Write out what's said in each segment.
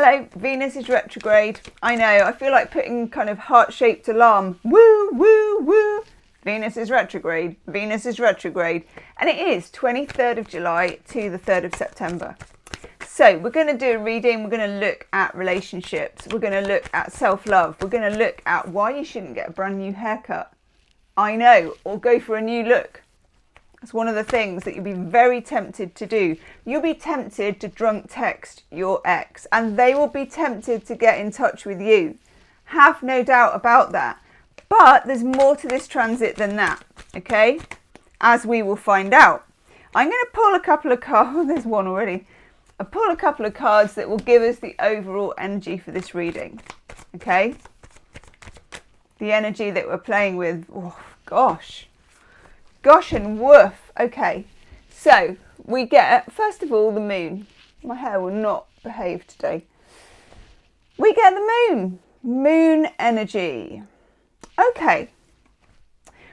Hello, Venus is retrograde. I know, I feel like putting kind of heart-shaped alarm. Woo, woo, woo. Venus is retrograde. Venus is retrograde. And it is 23rd of July to the 3rd of September. So we're going to do a reading. We're going to look at relationships. We're going to look at self-love. We're going to look at why you shouldn't get a brand new haircut. I know, or go for a new look. It's one of the things that you'll be very tempted to do. You'll be tempted to drunk text your ex, and they will be tempted to get in touch with you. Have no doubt about that. But there's more to this transit than that, okay? As we will find out. I'm going to pull a couple of cards. Oh, there's one already. I'll pull a couple of cards that will give us the overall energy for this reading, okay? The energy that we're playing with. Oh, gosh. Gosh and woof. Okay, so we get, first of all, the moon. My hair will not behave today. We get the moon. Moon energy. Okay.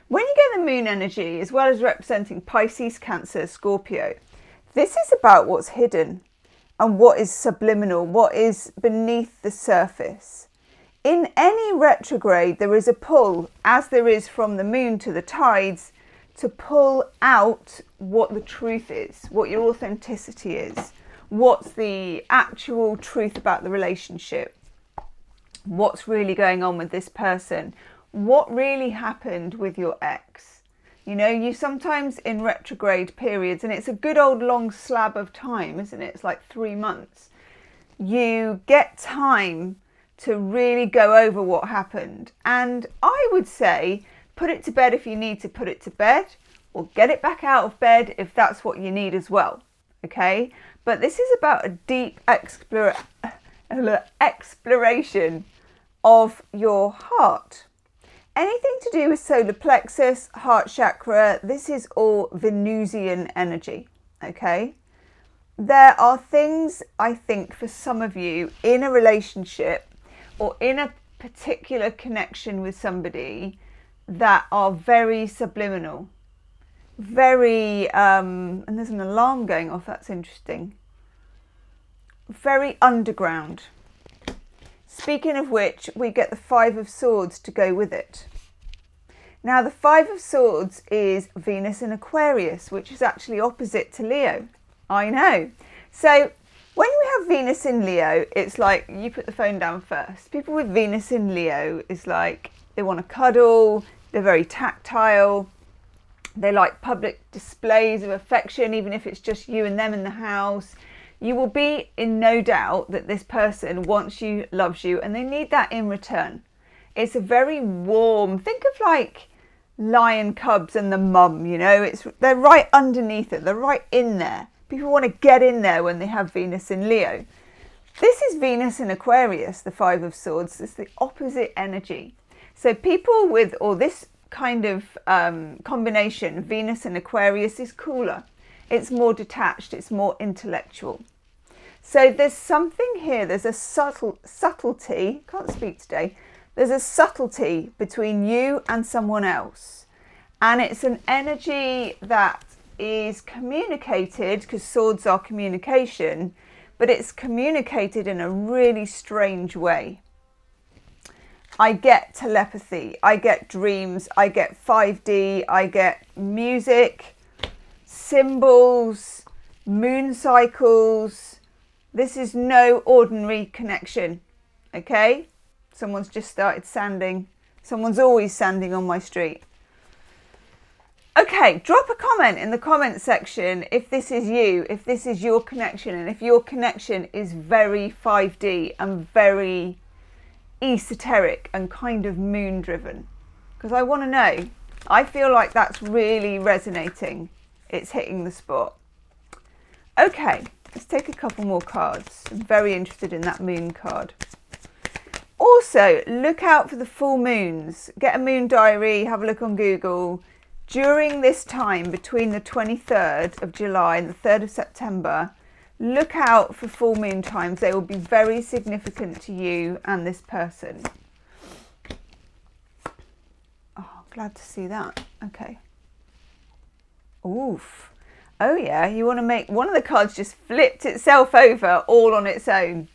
When you get the moon energy, as well as representing Pisces, Cancer, Scorpio, this is about what's hidden and what is subliminal, what is beneath the surface. In any retrograde, there is a pull, as there is from the moon to the tides, to pull out what the truth is, what your authenticity is, what's the actual truth about the relationship, what's really going on with this person, what really happened with your ex. You know, you sometimes in retrograde periods, and it's a good old long slab of time, isn't it? It's like 3 months. You get time to really go over what happened. And I would say, put it to bed if you need to put it to bed, or get it back out of bed if that's what you need as well, okay? But this is about a deep exploration of your heart. Anything to do with solar plexus, heart chakra, this is all Venusian energy, okay? There are things, I think, for some of you in a relationship or in a particular connection with somebody that are very subliminal, very, and there's an alarm going off, that's interesting, very underground. Speaking of which, we get the Five of Swords to go with it. Now, the Five of Swords is Venus in Aquarius, which is actually opposite to Leo. I know. So when we have Venus in Leo, it's like you put the phone down first. People with Venus in Leo is like they want to cuddle, they're very tactile, they like public displays of affection, even if it's just you and them in the house. You will be in no doubt that this person wants you, loves you, and they need that in return. It's a very warm, think of like lion cubs and the mum, you know, they're right underneath it, they're right in there. People want to get in there when they have Venus in Leo. This is Venus in Aquarius, the Five of Swords. It's the opposite energy. So people with, or this kind of combination, Venus and Aquarius, is cooler. It's more detached, it's more intellectual. So there's something here, there's a subtlety, can't speak today, there's a subtlety between you and someone else. And it's an energy that is communicated, because swords are communication, but it's communicated in a really strange way. I get telepathy, I get dreams, I get 5D, I get music, symbols, moon cycles. This is no ordinary connection, okay? Someone's just started sanding. Someone's always sanding on my street. Okay, drop a comment in the comment section if this is you, if this is your connection, and if your connection is very 5D and very esoteric and kind of moon driven, because I want to know. I feel like that's really resonating. It's hitting the spot. Okay, let's take a couple more cards. I'm very interested in that moon card. Also, look out for the full moons. Get a moon diary, have a look on Google. During this time between the 23rd of July and the 3rd of September, look out for full moon times. They will be very significant to you and this person. Oh, glad to see that. Okay. Oof. Oh yeah, you want to make, one of the cards just flipped itself over all on its own.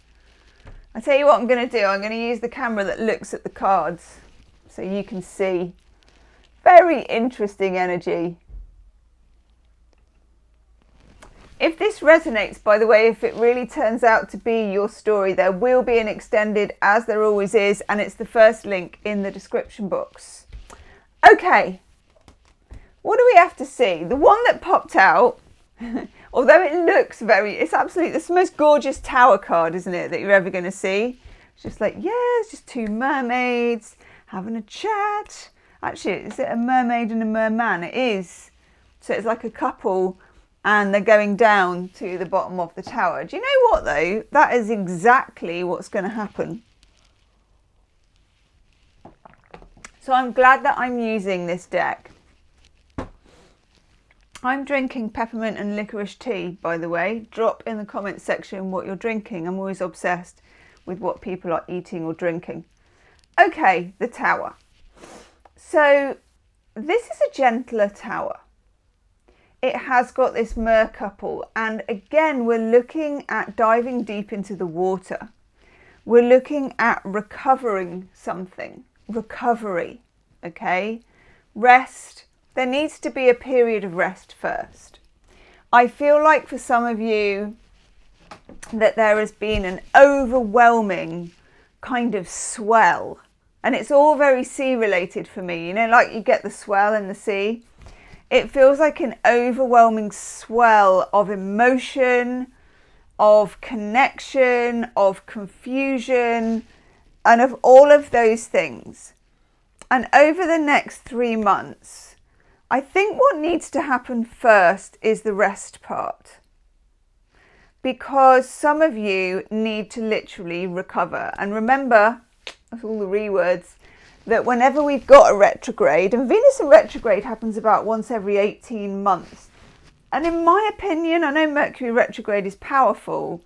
I tell you what I'm going to do. I'm going to use the camera that looks at the cards so you can see. Very interesting energy. If this resonates, by the way, if it really turns out to be your story, there will be an extended, as there always is, and it's the first link in the description box. Okay, what do we have to see? The one that popped out, although it looks it's absolutely, it's the most gorgeous tower card, isn't it, that you're ever going to see? It's just like, yeah, it's just two mermaids having a chat. Actually, is it a mermaid and a merman? It is. So it's like a couple and they're going down to the bottom of the tower. Do you know what though? That is exactly what's going to happen. So I'm glad that I'm using this deck. I'm drinking peppermint and licorice tea, by the way. Drop in the comments section what you're drinking. I'm always obsessed with what people are eating or drinking. Okay, the tower. So this is a gentler tower. It has got this mer couple, and again we're looking at diving deep into the water. We're looking at recovering something. Recovery, okay? Rest. There needs to be a period of rest first. I feel like for some of you that there has been an overwhelming kind of swell, and it's all very sea related for me, you know, like you get the swell in the sea. It feels like an overwhelming swell of emotion, of connection, of confusion, and of all of those things. And over the next 3 months, I think what needs to happen first is the rest part. Because some of you need to literally recover. And remember, that's all the rewords, that whenever we've got a retrograde, and Venus in retrograde happens about once every 18 months. And in my opinion, I know Mercury retrograde is powerful,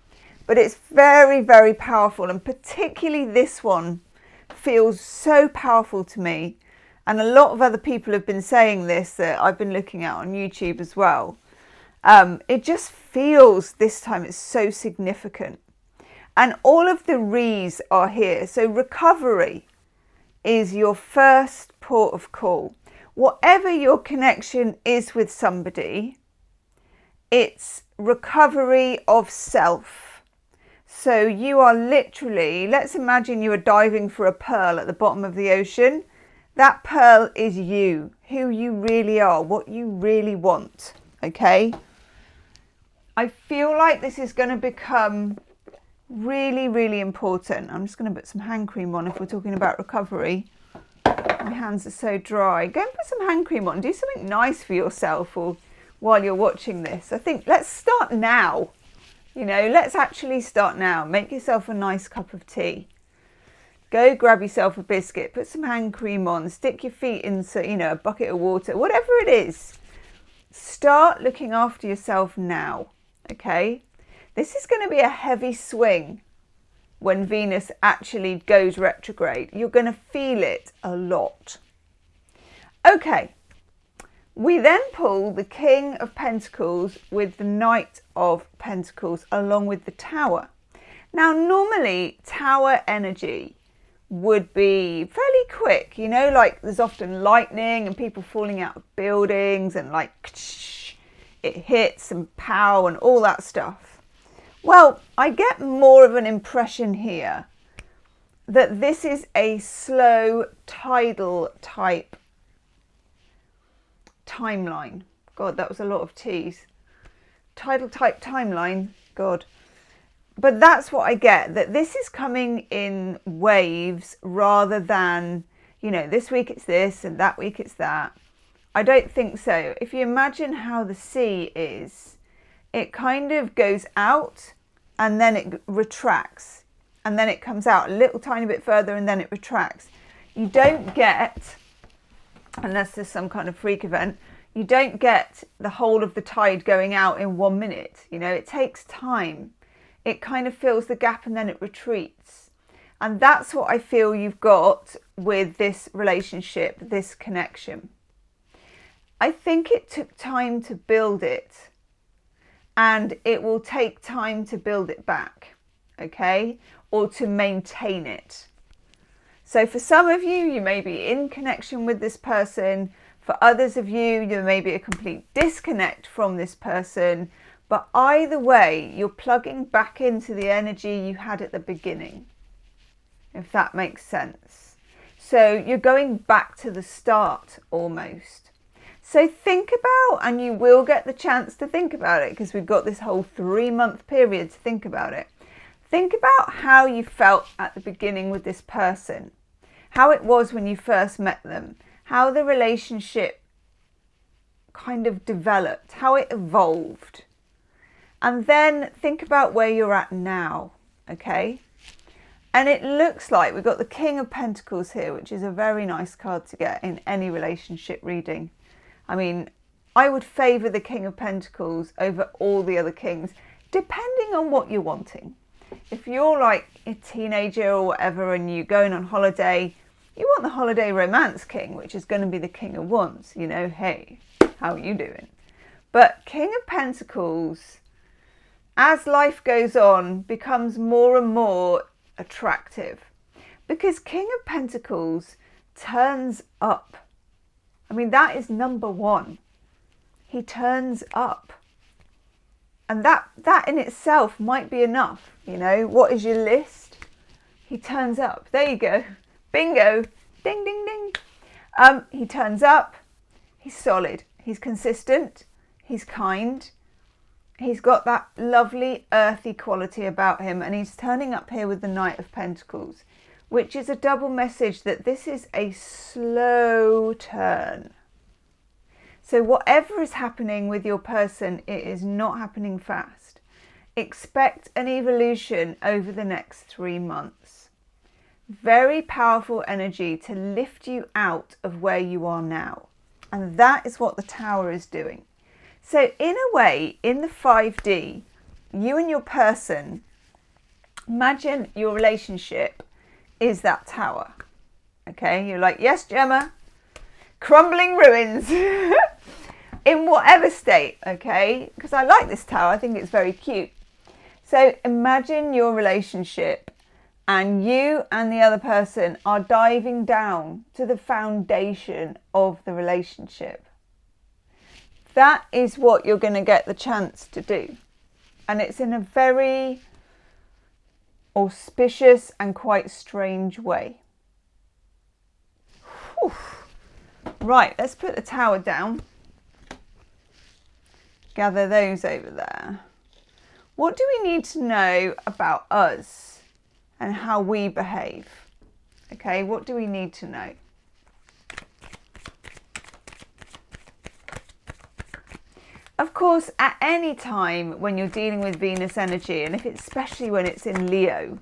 but it's very, very powerful. And particularly this one feels so powerful to me. And a lot of other people have been saying this that I've been looking at on YouTube as well. It just feels this time it's so significant. And all of the re's are here. So recovery is your first port of call. Whatever your connection is with somebody, it's recovery of self. So you are literally, let's imagine you are diving for a pearl at the bottom of the ocean. That pearl is you, who you really are, what you really want, okay? I feel like this is going to become really, really important. I'm just going to put some hand cream on if we're talking about recovery. My hands are so dry. Go and put some hand cream on. Do something nice for yourself or while you're watching this. I think let's start now. You know, let's actually start now. Make yourself a nice cup of tea. Go grab yourself a biscuit. Put some hand cream on. Stick your feet in, you know, a bucket of water. Whatever it is. Start looking after yourself now. Okay? This is going to be a heavy swing when Venus actually goes retrograde. You're going to feel it a lot. Okay. We then pull the King of Pentacles with the Knight of Pentacles along with the Tower. Now, normally Tower energy would be fairly quick, you know, like there's often lightning and people falling out of buildings and like it hits and pow and all that stuff. Well, I get more of an impression here that this is a slow tidal type timeline. God, that was a lot of T's. Tidal type timeline. God. But that's what I get, that this is coming in waves rather than, you know, this week it's this and that week it's that. I don't think so. If you imagine how the sea is, it kind of goes out and then it retracts and then it comes out a little tiny bit further and then it retracts. You don't get, unless there's some kind of freak event, you don't get the whole of the tide going out in 1 minute. You know, it takes time. It kind of fills the gap and then it retreats. And that's what I feel you've got with this relationship, this connection. I think it took time to build it and it will take time to build it back. okay, or to maintain it. So for some of you, you may be in connection with this person. For others of you, there may be a complete disconnect from this person. But either way, you're plugging back into the energy you had at the beginning, if that makes sense. So you're going back to the start almost. So think about, and you will get the chance to think about it because we've got this whole 3-month period to think about it. Think about how you felt at the beginning with this person, how it was when you first met them, how the relationship kind of developed, how it evolved. And then think about where you're at now, okay? And it looks like we've got the King of Pentacles here, which is a very nice card to get in any relationship reading. I mean, I would favour the King of Pentacles over all the other kings, depending on what you're wanting. If you're like a teenager or whatever and you're going on holiday, you want the holiday romance king, which is going to be the King of Wands. You know, hey, how are you doing? But King of Pentacles, as life goes on, becomes more and more attractive because King of Pentacles turns up. I mean, that is number one. He turns up. And that in itself might be enough. You know, what is your list? He turns up. There you go. Bingo. Ding, ding, ding. He turns up. He's solid. He's consistent. He's kind. He's got that lovely earthy quality about him. And he's turning up here with the Knight of Pentacles, which is a double message that this is a slow turn. So whatever is happening with your person, it is not happening fast. Expect an evolution over the next 3 months. Very powerful energy to lift you out of where you are now. And that is what the Tower is doing. So in a way, in the 5D, you and your person, imagine your relationship is that tower. Okay, you're like, yes, Gemma, crumbling ruins. In whatever state, okay? Because I like this tower, I think it's very cute. So imagine your relationship and you and the other person are diving down to the foundation of the relationship. That is what you're going to get the chance to do. And it's in a very auspicious and quite strange way. Whew. Right, let's put the Tower down. Gather those over there. What do we need to know about us and how we behave? Okay, what do we need to know? Of course, at any time when you're dealing with Venus energy, and if it's especially when it's in Leo,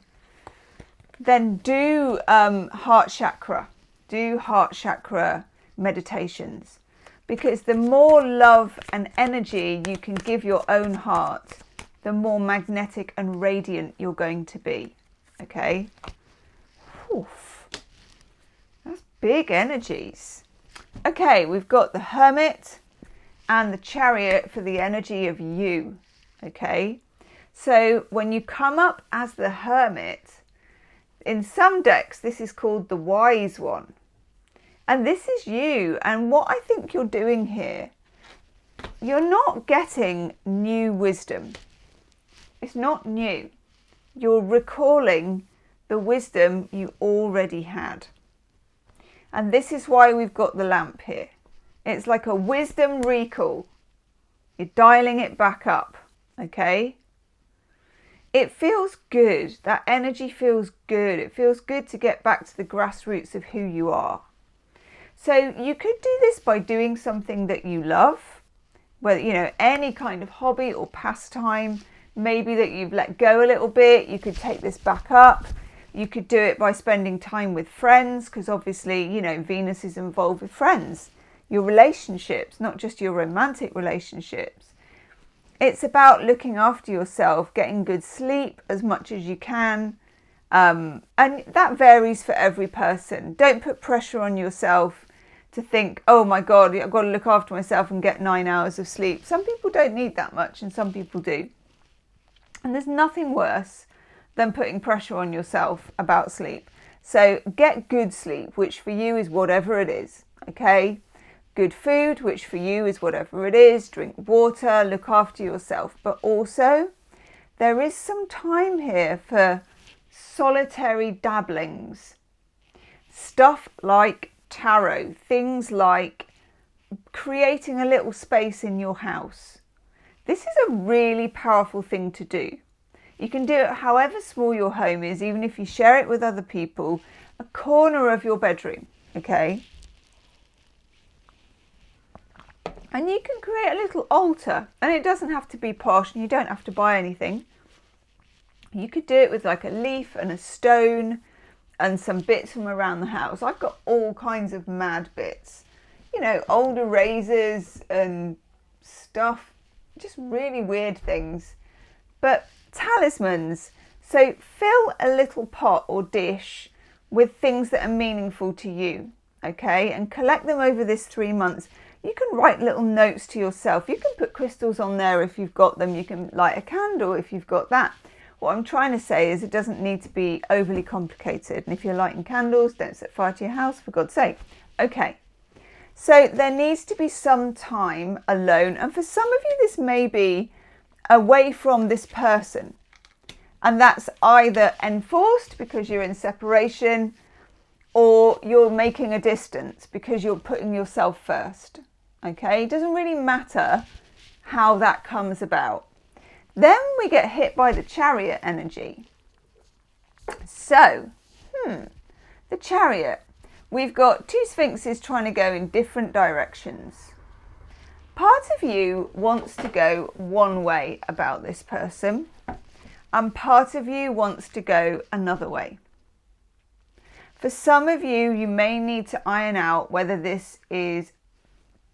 then do heart chakra. Do heart chakra meditations. Because the more love and energy you can give your own heart, the more magnetic and radiant you're going to be. Okay? Oof. That's big energies. Okay, we've got the Hermit and the Chariot for the energy of you. Okay? So when you come up as the Hermit, in some decks this is called the Wise One. And this is you. And what I think you're doing here, you're not getting new wisdom. It's not new. You're recalling the wisdom you already had. And this is why we've got the lamp here. It's like a wisdom recall. You're dialing it back up. Okay? It feels good. That energy feels good. It feels good to get back to the grassroots of who you are. So you could do this by doing something that you love, whether, you know, any kind of hobby or pastime, maybe that you've let go a little bit. You could take this back up. You could do it by spending time with friends, because obviously, you know, Venus is involved with friends, your relationships, not just your romantic relationships. It's about looking after yourself, getting good sleep as much as you can. And that varies for every person. Don't put pressure on yourself to think, oh my God, I've got to look after myself and get 9 hours of sleep. Some people don't need that much and some people do. And there's nothing worse than putting pressure on yourself about sleep. So get good sleep, which for you is whatever it is, okay? Good food, which for you is whatever it is. Drink water, look after yourself. But also, there is some time here for solitary dabblings. Stuff like tarot, things like creating a little space in your house. This is a really powerful thing to do. You can do it however small your home is, even if you share it with other people, a corner of your bedroom, okay? And you can create a little altar, and it doesn't have to be posh, and you don't have to buy anything. You could do it with like a leaf and a stone and some bits from around the house. I've got all kinds of mad bits, you know, old erasers and stuff, just really weird things. But talismans, so fill a little pot or dish with things that are meaningful to you, okay, and collect them over this 3 months. You can write little notes to yourself. You can put crystals on there if you've got them. You can light a candle if you've got that. What I'm trying to say is it doesn't need to be overly complicated. And if you're lighting candles, don't set fire to your house, for God's sake. Okay, so there needs to be some time alone. And for some of you, this may be away from this person. And that's either enforced because you're in separation, or you're making a distance because you're putting yourself first. Okay, it doesn't really matter how that comes about. Then we get hit by the Chariot energy. So, the Chariot. We've got two Sphinxes trying to go in different directions. Part of you wants to go one way about this person, and part of you wants to go another way. For some of you, you may need to iron out whether this is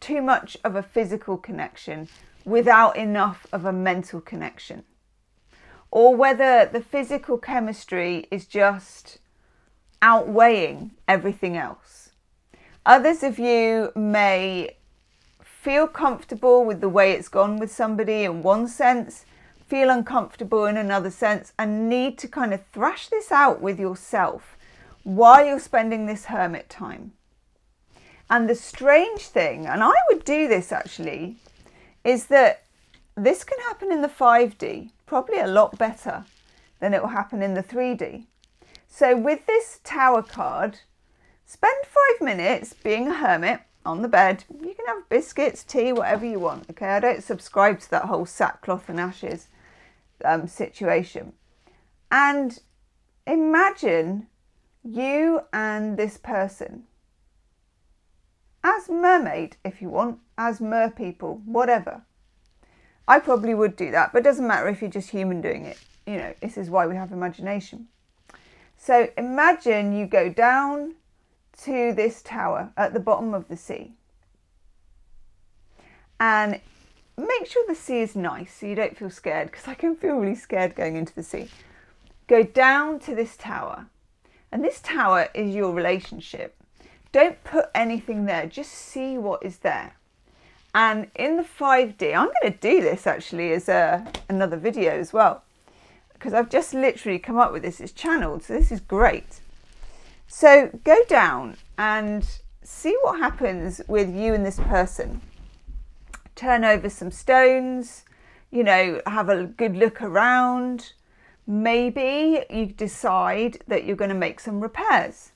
too much of a physical connection without enough of a mental connection, or whether the physical chemistry is just outweighing everything else. Others of you may feel comfortable with the way it's gone with somebody in one sense, feel uncomfortable in another sense, and need to kind of thrash this out with yourself while you're spending this hermit time. And the strange thing, and I would do this actually, is that this can happen in the 5D, probably a lot better than it will happen in the 3D. So with this Tower card, spend 5 minutes being a hermit on the bed. You can have biscuits, tea, whatever you want. Okay, I don't subscribe to that whole sackcloth and ashes situation. And imagine you and this person as mermaid, if you want, as mer people, whatever. I probably would do that, but it doesn't matter if you're just human doing it. You know, this is why we have imagination. So imagine you go down to this tower at the bottom of the sea. And make sure the sea is nice so you don't feel scared, because I can feel really scared going into the sea. Go down to this tower. And this tower is your relationship. Don't put anything there, just see what is there. And in the 5D, I'm going to do this actually as another video as well, because I've just literally come up with this. It's channeled, so this is great. So go down and see what happens with you and this person. Turn over some stones, you know, have a good look around. Maybe you decide that you're going to make some repairs.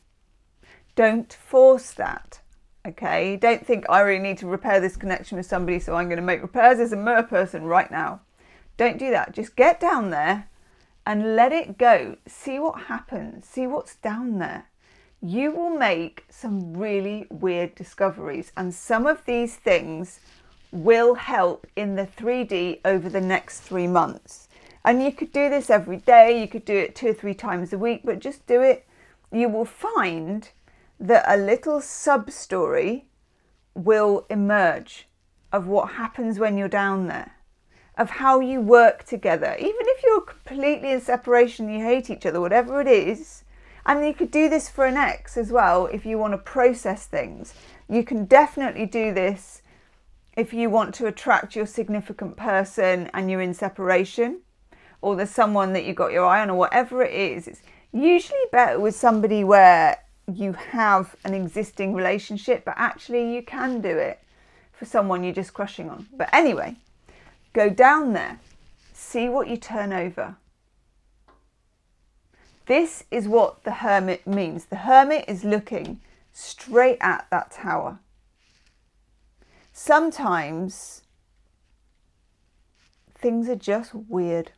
Don't force that, okay? Don't think I really need to repair this connection with somebody, so I'm going to make repairs as a mer person right now. Don't do that. Just get down there and let it go. See what happens. See what's down there. You will make some really weird discoveries, and some of these things will help in the 3D over the next 3 months. And you could do this every day. You could do it 2 or 3 times a week, but just do it. You will find that a little sub-story will emerge of what happens when you're down there, of how you work together. Even if you're completely in separation, you hate each other, whatever it is. And you could do this for an ex as well if you want to process things. You can definitely do this if you want to attract your significant person and you're in separation. or there's someone that you've got your eye on, or whatever it is, it's usually better with somebody where you have an existing relationship, but actually you can do it for someone you're just crushing on. But anyway, go down there, see what you turn over. This is what the Hermit means. The Hermit is looking straight at that tower. Sometimes things are just weird.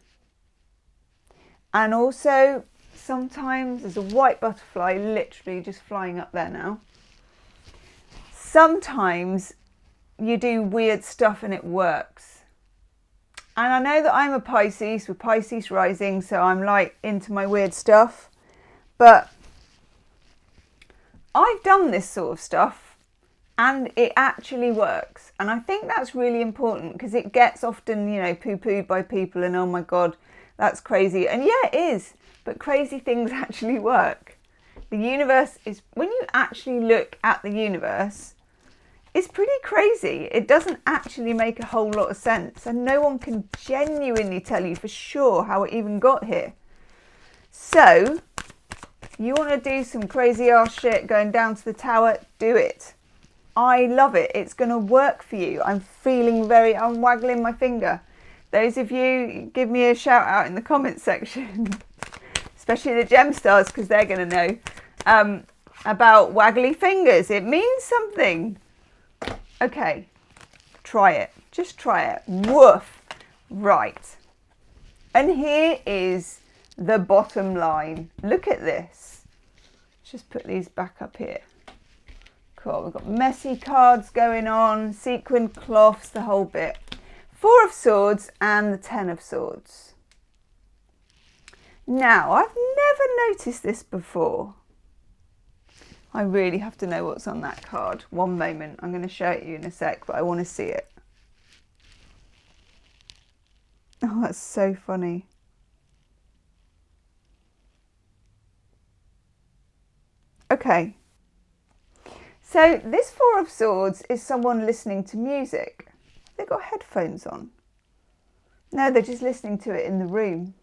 And also, sometimes there's a white butterfly literally just flying up there now. Sometimes you do weird stuff and it works. And I know that I'm a Pisces, with Pisces rising, so I'm like into my weird stuff. But I've done this sort of stuff and it actually works. And I think that's really important because it gets often, you know, poo-pooed by people and, oh my God, that's crazy. And yeah, it is. But crazy things actually work. The universe is, when you actually look at the universe, it's pretty crazy. It doesn't actually make a whole lot of sense. And no one can genuinely tell you for sure how it even got here. So, you want to do some crazy ass shit going down to the tower, do it. I love it. It's going to work for you. I'm waggling my finger. Those of you, give me a shout out in the comments section. Especially the Gemstars, because they're going to know about waggly fingers. It means something. Okay, try it. Just try it. Woof. Right. And here is the bottom line. Look at this. Let's just put these back up here. Cool. We've got messy cards going on, sequined cloths, the whole bit. 4 of Swords and the 10 of Swords. Now, I've never noticed this before. I really have to know what's on that card. One moment. I'm going to show it you in a sec, but I want to see it. Oh, that's so funny. Okay. So this 4 of Swords is someone listening to music. They've got headphones on. No, they're just listening to it in the room.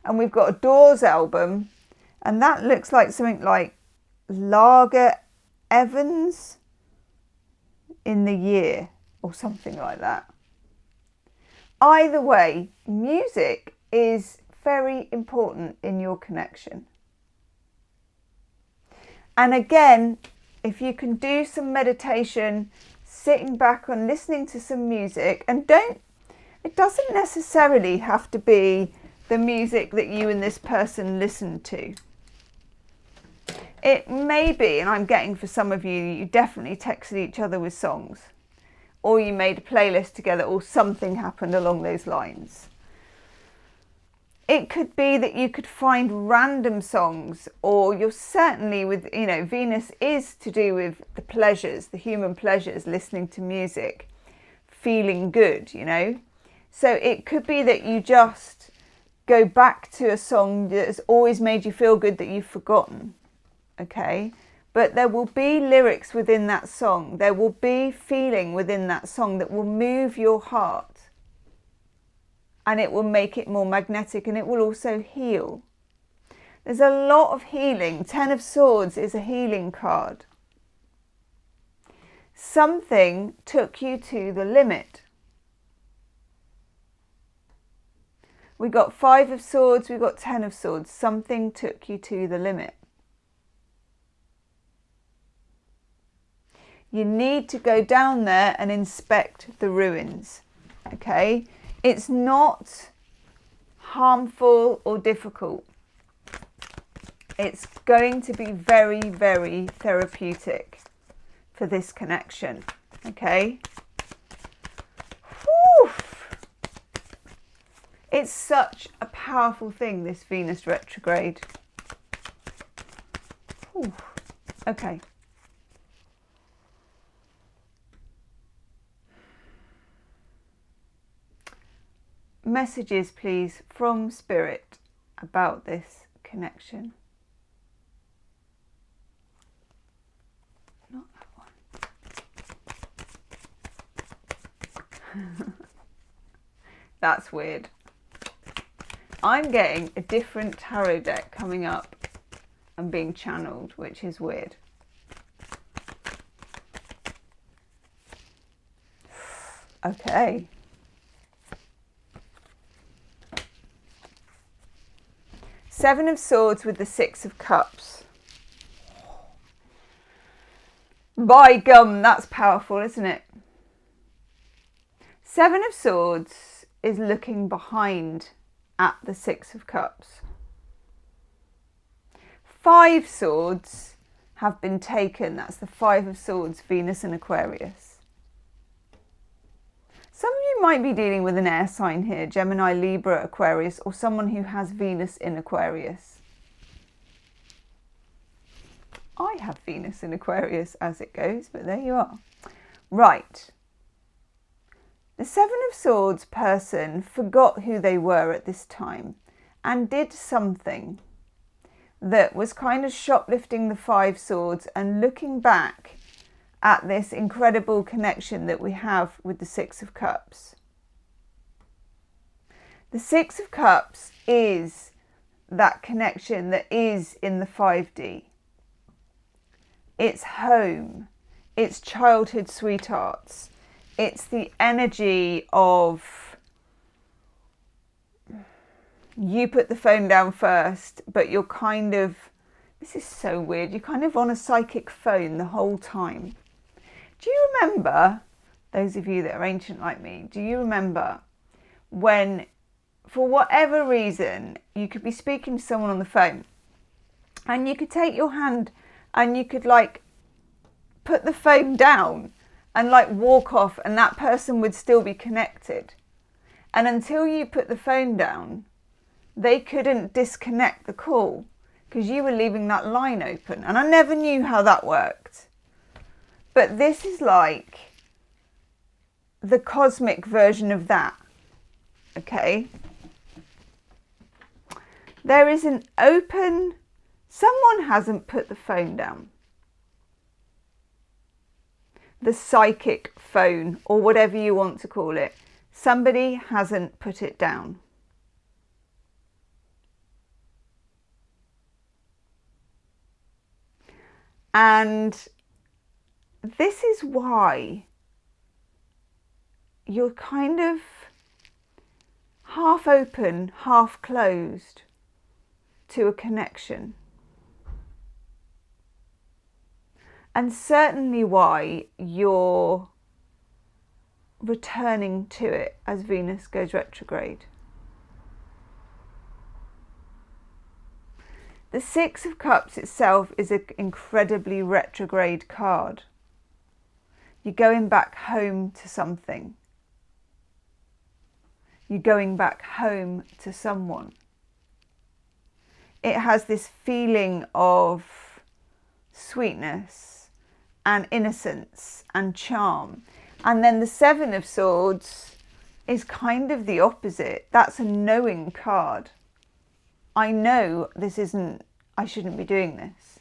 And we've got a Doors album, and that looks like something like Lager Evans in the Year or something like that. Either way, music is very important in your connection. And again, if you can do some meditation, sitting back and listening to some music, and it doesn't necessarily have to be the music that you and this person listen to. It may be, and I'm getting for some of you, you definitely texted each other with songs, or you made a playlist together, or something happened along those lines. It could be that you could find random songs, or you're certainly with, you know, Venus is to do with the pleasures, the human pleasures, listening to music, feeling good, you know. So it could be that you just go back to a song that has always made you feel good that you've forgotten. Okay, but there will be lyrics within that song. There will be feeling within that song that will move your heart, and it will make it more magnetic, and it will also heal. There's a lot of healing. 10 of Swords is a healing card. Something took you to the limit. We got 5 of Swords, we got 10 of Swords. Something took you to the limit. You need to go down there and inspect the ruins, okay? It's not harmful or difficult. It's going to be very, very therapeutic for this connection, okay? Whew. It's such a powerful thing, this Venus retrograde. Whew. Okay. Messages, please, from Spirit about this connection. Not that one. That's weird. I'm getting a different tarot deck coming up and being channeled, which is weird. Okay. Seven of Swords with the Six of Cups. By gum, that's powerful, isn't it? Seven of Swords is looking behind at the Six of Cups. Five Swords have been taken. That's the Five of Swords, Venus and Aquarius. Some of you might be dealing with an air sign here, Gemini, Libra, Aquarius, or someone who has Venus in Aquarius. I have Venus in Aquarius as it goes, but there you are. Right. The Seven of Swords person forgot who they were at this time and did something that was kind of shoplifting the Five Swords and looking back at this incredible connection that we have with the Six of Cups. The Six of Cups is that connection that is in the 5D. It's home. It's childhood sweethearts. It's the energy of you put the phone down first, but you're kind of, this is so weird, you're kind of on a psychic phone the whole time. Do you remember, those of you that are ancient like me, do you remember when, for whatever reason, you could be speaking to someone on the phone and you could take your hand and you could like put the phone down and like walk off and that person would still be connected. And until you put the phone down, they couldn't disconnect the call because you were leaving that line open. And I never knew how that worked. But this is like the cosmic version of that, okay? There is an open, someone hasn't put the phone down. The psychic phone, or whatever you want to call it. Somebody hasn't put it down. And this is why you're kind of half open, half closed to a connection. And certainly why you're returning to it as Venus goes retrograde. The Six of Cups itself is an incredibly retrograde card. You're going back home to something. You're going back home to someone. It has this feeling of sweetness and innocence and charm. And then the Seven of Swords is kind of the opposite. That's a knowing card. I know this isn't, I shouldn't be doing this.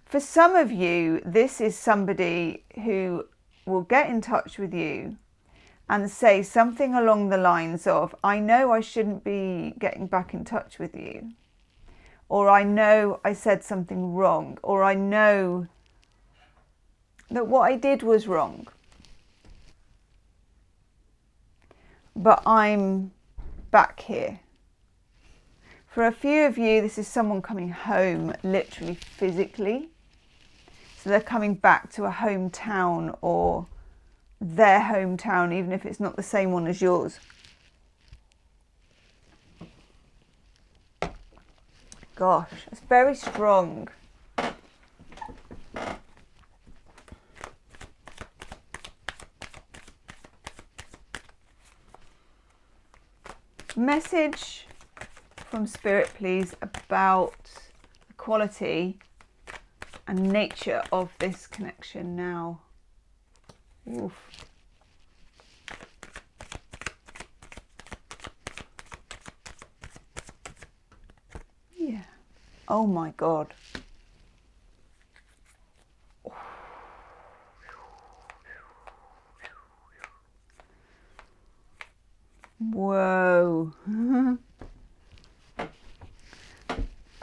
For some of you, this is somebody who will get in touch with you and say something along the lines of, I know I shouldn't be getting back in touch with you. Or I know I said something wrong. Or I know that what I did was wrong. But I'm back here. For a few of you, this is someone coming home, literally physically. So they're coming back to a hometown or their hometown, even if it's not the same one as yours. Gosh, it's very strong. Message from Spirit, please, about the quality and nature of this connection now. Oof. Yeah. Oh my God.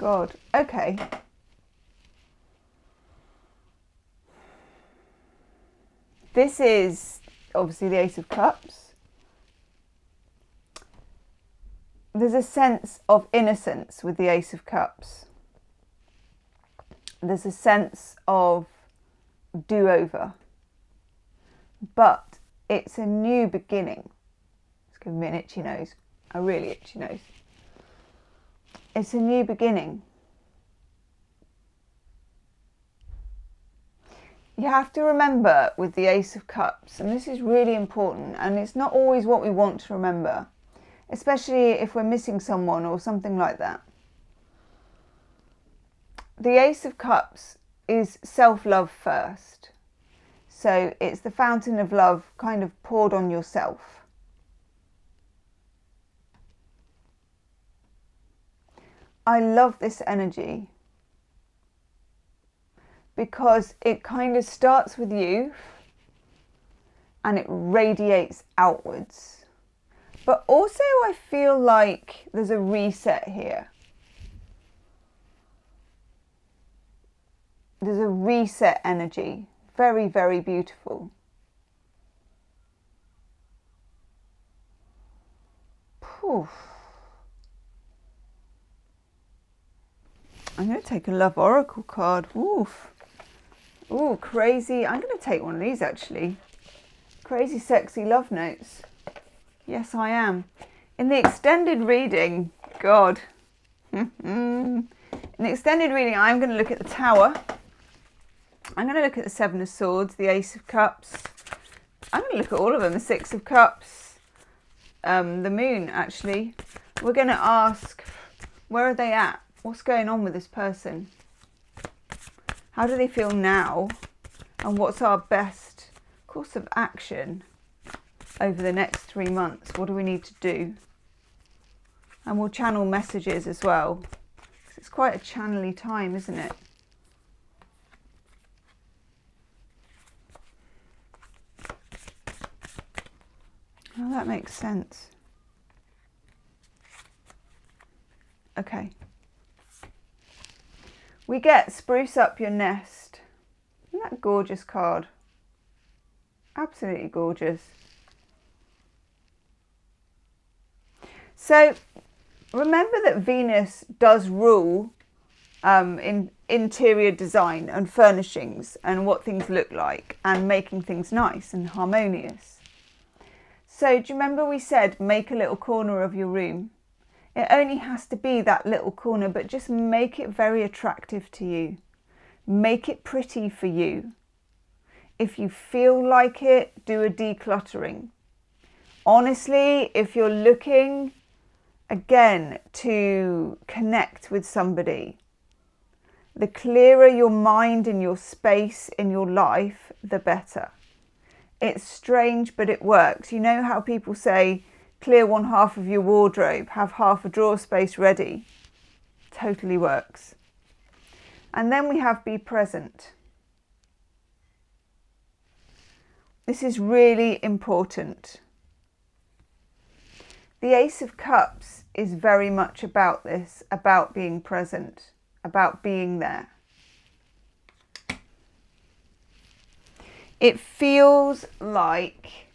God. Okay. This is obviously the Ace of Cups. There's a sense of innocence with the Ace of Cups. There's a sense of do-over. But it's a new beginning. Let's give me an itchy nose. A really itchy nose. It's a new beginning. You have to remember with the Ace of Cups, and this is really important, and it's not always what we want to remember, especially if we're missing someone or something like that. The Ace of Cups is self-love first. So it's the fountain of love kind of poured on yourself. I love this energy because it kind of starts with you and it radiates outwards. But also I feel like there's a reset here. There's a reset energy. Very, very beautiful. Poof. I'm going to take a love oracle card. Oof. Ooh, crazy. I'm going to take one of these actually. Crazy, sexy love notes. Yes, I am. In the extended reading, God. In the extended reading, I'm going to look at the Tower. I'm going to look at the Seven of Swords, the Ace of Cups. I'm going to look at all of them, the Six of Cups, the Moon, actually. We're going to ask, where are they at? What's going on with this person? How do they feel now? And what's our best course of action over the next 3 months? What do we need to do? And we'll channel messages as well. It's quite a channely time, isn't it? Oh, that makes sense. Okay. We get Spruce Up Your Nest. Isn't that a gorgeous card? Absolutely gorgeous. So remember that Venus does rule in interior design and furnishings and what things look like and making things nice and harmonious. So do you remember we said make a little corner of your room? It only has to be that little corner, but just make it very attractive to you. Make it pretty for you. If you feel like it, do a decluttering. Honestly, if you're looking, again, to connect with somebody, the clearer your mind and your space in your life, the better. It's strange, but it works. You know how people say, clear one half of your wardrobe, have half a drawer space ready. Totally works. And then we have be present. This is really important. The Ace of Cups is very much about this, about being present, about being there. It feels like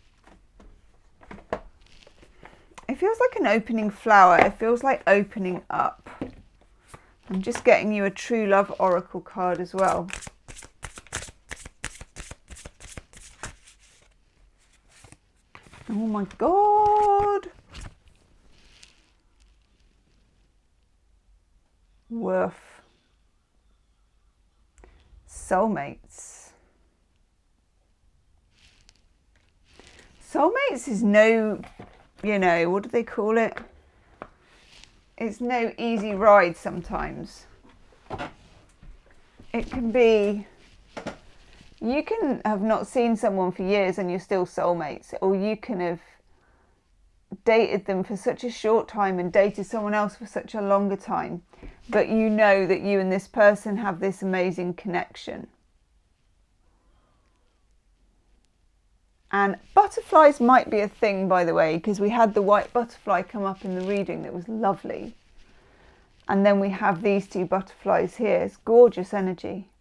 an opening flower. It feels like opening up. I'm just getting you a true love oracle card as well. Oh my God. Woof. Soulmates. Soulmates is no, what do they call it? It's no easy ride sometimes. It can be, you can have not seen someone for years and you're still soulmates, or you can have dated them for such a short time and dated someone else for such a longer time, but you know that you and this person have this amazing connection. And butterflies might be a thing, by the way, because we had the white butterfly come up in the reading that was lovely. And then we have these two butterflies here. It's gorgeous energy.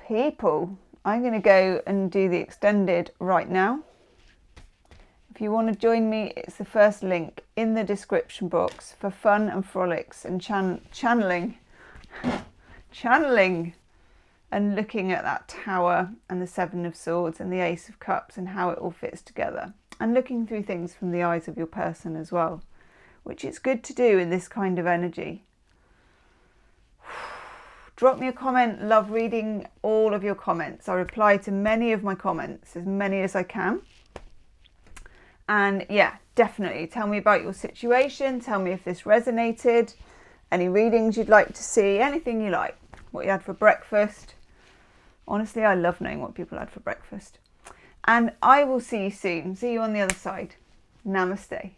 People, I'm going to go and do the extended right now. If you want to join me, it's the first link in the description box for fun and frolics and channeling and looking at that tower and the Seven of Swords and the Ace of Cups and how it all fits together, and looking through things from the eyes of your person as well, which it's good to do in this kind of energy. Drop me a comment. Love reading all of your comments. I reply to many of my comments, as many as I can. And yeah, definitely tell me about your situation. Tell me if this resonated, any readings you'd like to see, anything you like, what you had for breakfast. Honestly, I love knowing what people had for breakfast. And I will see you soon. See you on the other side. Namaste.